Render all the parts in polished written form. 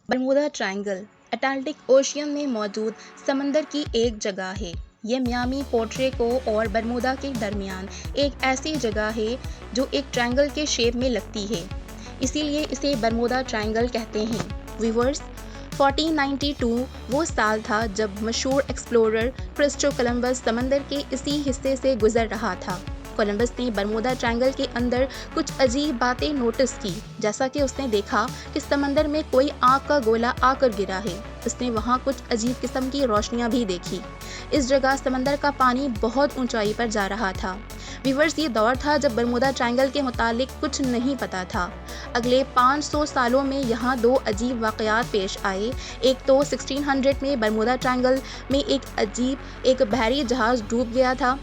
Bermuda triangle Atlantic ocean में मौजूद समंदर की एक जगह है। ये मियामी, पोर्टो रिको और बरमूदा के दरमियान एक ऐसी जगह है जो एक ट्रायंगल के शेप में लगती है, इसीलिए इसे बरमूदा ट्रायंगल कहते हैं। व्यूअर्स, 1492 वो साल था जब मशहूर एक्सप्लोरर क्रिस्टो कोलंबस समंदर के इसी हिस्से से गुजर रहा था। कोलंबस ने बरमूदा ट्रायंगल के अंदर कुछ अजीब बातें नोटिस की, जैसा कि उसने देखा कि समंदर में कोई आग का गोला आकर गिरा है। उसने वहाँ कुछ अजीब किस्म की रोशनियाँ भी देखी। इस जगह समंदर का पानी बहुत ऊंचाई पर जा रहा था। व्यूअर्स, ये दौर था जब बरमूदा ट्रायंगल के मुतालिक कुछ नहीं पता था। अगले 500 सालों में यहाँ दो अजीब वाक़यात पेश आए। एक तो 1600 में बरमूदा ट्रायंगल में एक बहरी जहाज़ डूब गया था।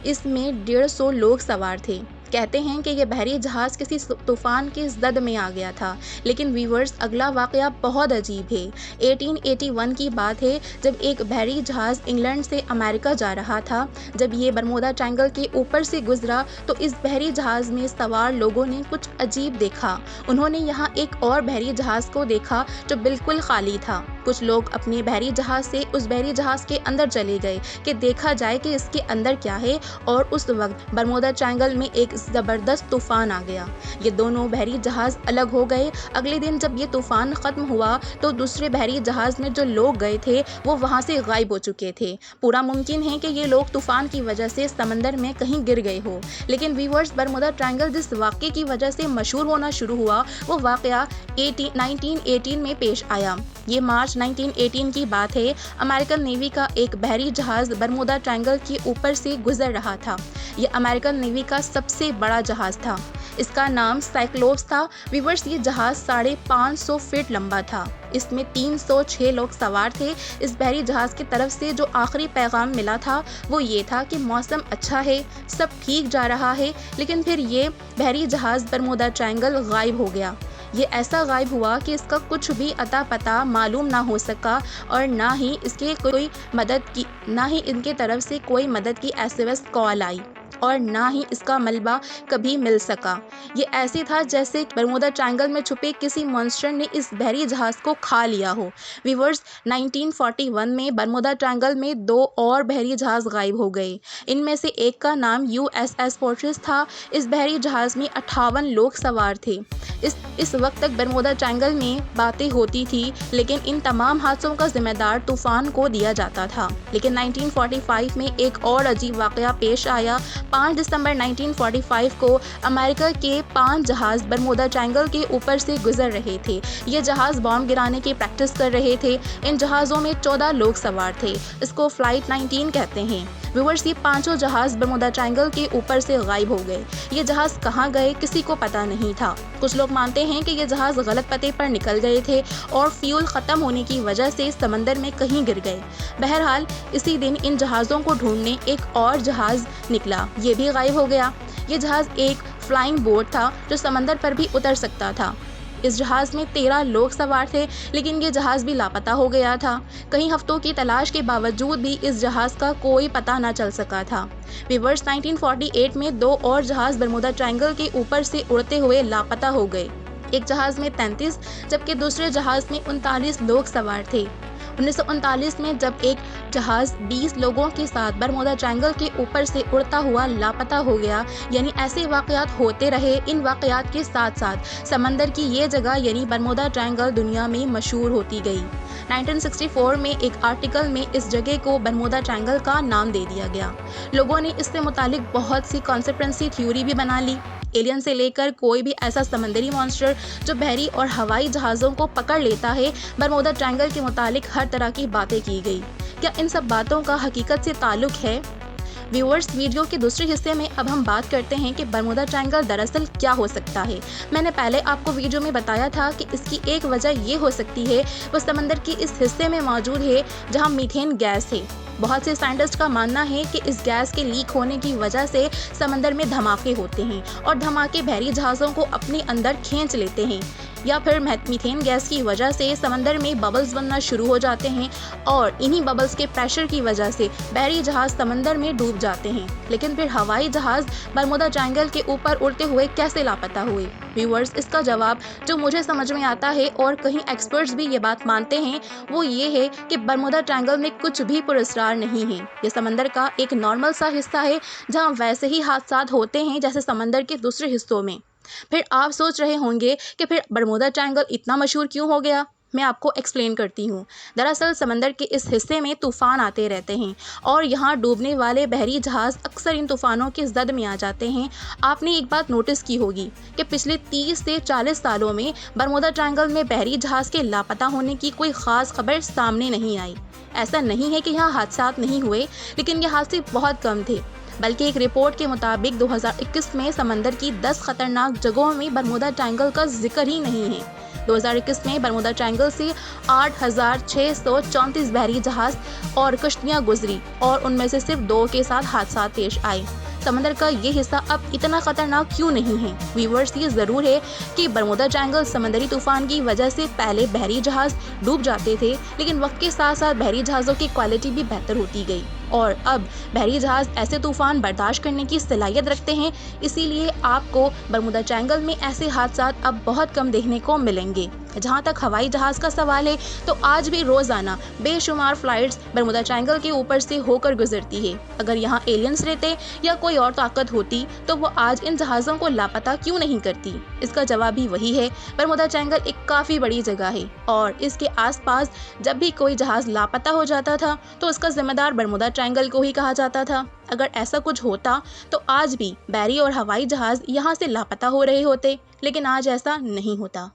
इसमें 150 लोग सवार थे। कहते हैं कि यह बहरी जहाज़ किसी तूफ़ान की जद में आ गया था। लेकिन व्यूअर्स, अगला वाक़या बहुत अजीब है। 1881 की बात है, जब एक बहरी जहाज़ इंग्लैंड से अमेरिका जा रहा था। जब ये बरमूदा ट्रायंगल के ऊपर से गुजरा तो इस बहरी जहाज़ में सवार लोगों ने कुछ अजीब देखा। उन्होंने यहाँ एक और बहरी जहाज़ को देखा जो बिल्कुल खाली था। कुछ लोग अपने बहरी जहाज़ से उस बहरी जहाज़ के अंदर चले गए कि देखा जाए कि इसके अंदर क्या है, और उस वक्त बरमूदा ट्रायंगल में एक ज़बरदस्त तूफ़ान आ गया। ये दोनों बहरी जहाज़ अलग हो गए। अगले दिन जब ये तूफ़ान ख़त्म हुआ तो दूसरे बहरी जहाज़ में जो लोग गए थे वो वहाँ से गायब हो चुके थे। पूरा मुमकिन है कि ये लोग तूफ़ान की वजह से समंदर में कहीं गिर गए हो। लेकिन व्यूअर्स, बरमूदा ट्रायंगल जिस वाक़े की वजह से मशहूर होना शुरू हुआ वो वाक़या 1918 में पेश आया। ये मार्च 1918 की बात है। अमेरिकन नेवी का एक बहरी जहाज़ बरमूदा ट्रायंगल के ऊपर से गुजर रहा था। यह अमेरिकन नेवी का सबसे बड़ा जहाज़ था। इसका नाम साइक्लोप्स था। व्यूअर्स, ये जहाज़ 550 फीट लंबा था। इसमें 306 लोग सवार थे। इस बहरी जहाज़ की तरफ से जो आखिरी पैगाम मिला था वो ये था कि मौसम अच्छा है, सब ठीक जा रहा है। लेकिन फिर ये बहरी जहाज़ बरमूदा ट्रायंगल गायब हो गया। ये ऐसा गायब हुआ कि इसका कुछ भी अता पता मालूम ना हो सका, और ना ही इनके तरफ से कोई मदद की एसओएस कॉल आई, और ना ही इसका मलबा कभी मिल सका। ये ऐसे था जैसे बरमूदा ट्रायंगल में छुपे किसी मॉन्स्टर ने इस बहरी जहाज़ को खा लिया हो। व्यूअर्स, 1941 में बरमूदा ट्रायंगल में 2 और बहरी जहाज़ गायब हो गए। इनमें से एक का नाम USS फोर्ट्रेस था। इस बहरी जहाज़ में 58 लोग सवार थे। इस वक्त तक बरमूदा ट्रायंगल में बातें होती थी, लेकिन इन तमाम हादसों का जिम्मेदार तूफ़ान को दिया जाता था। लेकिन 1945 में एक और अजीब वाक़या पेश आया। 5 दिसंबर 1945 को अमेरिका के 5 जहाज़ बरमूदा ट्रायंगल के ऊपर से गुजर रहे थे। ये जहाज़ बॉम्ब गिराने की प्रैक्टिस कर रहे थे। इन जहाज़ों में 14 लोग सवार थे। इसको फ्लाइट 19 कहते हैं। व्यूअर्स, ये पांचों जहाज़ बरमूदा ट्रायंगल के ऊपर से गायब हो गए। ये जहाज़ कहाँ गए किसी को पता नहीं था। कुछ लोग मानते हैं कि ये जहाज़ गलत पते पर निकल गए थे और फ्यूल ख़त्म होने की वजह से समंदर में कहीं गिर गए। बहरहाल, इसी दिन इन जहाज़ों को ढूंढने एक और जहाज़ निकला, ये भी गायब हो गया। ये जहाज़ एक फ्लाइंग बोट था जो समंदर पर भी उतर सकता था। इस जहाज़ में 13 लोग सवार थे, लेकिन ये जहाज़ भी लापता हो गया था। कई हफ्तों की तलाश के बावजूद भी इस जहाज़ का कोई पता न चल सका था। व्यूअर्स, 1948 में 2 और जहाज़ बरमूदा ट्रायंगल के ऊपर से उड़ते हुए लापता हो गए। एक जहाज़ में 33 जबकि दूसरे जहाज़ में 39 लोग सवार थे। 1939 में जब एक जहाज़ 20 लोगों के साथ बरमूदा ट्रायंगल के ऊपर से उड़ता हुआ लापता हो गया। यानी ऐसे वाक़यात होते रहे। इन वाक़यात के साथ साथ समंदर की ये जगह यानी बरमूदा ट्रायंगल दुनिया में मशहूर होती गई। 1964 में एक आर्टिकल में इस जगह को बरमूदा ट्रायंगल का नाम दे दिया गया। लोगों ने इससे मुतालिक बहुत सी कॉन्स्पिरेसी थ्योरी भी बना ली। एलियन से लेकर कोई भी ऐसा समंदरी मॉन्स्टर जो बहरी और हवाई जहाज़ों को पकड़ लेता है, बरमूदा ट्रायंगल के मुतालिक हर तरह की बातें की गई। क्या इन सब बातों का हकीकत से ताल्लुक है? व्यूअर्स, वीडियो के दूसरे हिस्से में अब हम बात करते हैं कि बरमूदा ट्रायंगल दरअसल क्या हो सकता है। मैंने पहले आपको वीडियो में बताया था कि इसकी एक वजह ये हो सकती है वो समंदर के इस हिस्से में मौजूद है जहाँ मीथेन गैस है। बहुत से साइंटिस्ट का मानना है कि इस गैस के लीक होने की वजह से समंदर में धमाके होते हैं और धमाके बहरी जहाज़ों को अपने अंदर खींच लेते हैं। या फिर मीथेन गैस की वजह से समंदर में बबल्स बनना शुरू हो जाते हैं और इन्हीं बबल्स के प्रेशर की वजह से बहरी जहाज समंदर में डूब जाते हैं। लेकिन फिर हवाई जहाज बरमूडा ट्रायंगल के ऊपर उड़ते हुए कैसे लापता हुए? व्यूअर्स, इसका जवाब जो मुझे समझ में आता है और कहीं एक्सपर्ट्स भी ये बात मानते हैं वो ये है कि बरमूडा ट्रायंगल में कुछ भी पुरस्कार नहीं है। ये समंदर का एक नॉर्मल सा हिस्सा है जहाँ वैसे ही हादसात होते हैं जैसे समंदर के दूसरे हिस्सों में। फिर आप सोच रहे होंगे कि फिर बरमूडा ट्रायंगल इतना मशहूर क्यों हो गया? मैं आपको एक्सप्लेन करती हूँ। दरअसल समंदर के इस हिस्से में तूफान आते रहते हैं और यहाँ डूबने वाले बहरी जहाज़ अक्सर इन तूफानों की जद में आ जाते हैं। आपने एक बात नोटिस की होगी कि पिछले 30 से 40 सालों में बरमूडा ट्रायंगल में बहरी जहाज़ के लापता होने की कोई ख़ास खबर सामने नहीं आई। ऐसा नहीं है कि यहाँ हादसा नहीं हुए, लेकिन ये हादसे बहुत कम थे। बल्कि एक रिपोर्ट के मुताबिक 2021 में समंदर की 10 खतरनाक जगहों में बरमूडा ट्रायंगल का जिक्र ही नहीं है। 2021 में बरमूडा ट्रायंगल से 8,634 बहरी जहाज और कश्तियां गुजरी और उनमें से सिर्फ 2 के साथ हादसा पेश आए। समंदर का ये हिस्सा अब इतना खतरनाक क्यों नहीं है? व्यूअर्स, ये ज़रूर है कि बरमूडा ट्रायंगल समंदरी तूफान की वजह से पहले बहरी जहाज़ डूब जाते थे, लेकिन वक्त के साथ साथ बहरी जहाज़ों की क्वालिटी भी बेहतर होती गई और अब बहरी जहाज़ ऐसे तूफान बर्दाश्त करने की सलाहियत रखते हैं। इसीलिए आपको बरमूडा ट्रायंगल में ऐसे हादसा अब बहुत कम देखने को मिलेंगे। जहाँ तक हवाई जहाज़ का सवाल है तो आज भी रोज़ाना बेशुमार फ्लाइट्स बरमूडा ट्रायंगल के ऊपर से होकर गुजरती है। अगर यहाँ एलियंस रहते या कोई और ताकत होती तो वो आज इन जहाज़ों को लापता क्यों नहीं करती? इसका जवाब भी वही है। बरमूडा ट्रायंगल एक काफ़ी बड़ी जगह है और इसके आसपास जब भी कोई जहाज़ लापता हो जाता था तो उसका जिम्मेदार बरमूडा ट्रायंगल को ही कहा जाता था। अगर ऐसा कुछ होता तो आज भी बहरी और हवाई जहाज़ यहाँ से लापता हो रहे होते, लेकिन आज ऐसा नहीं होता।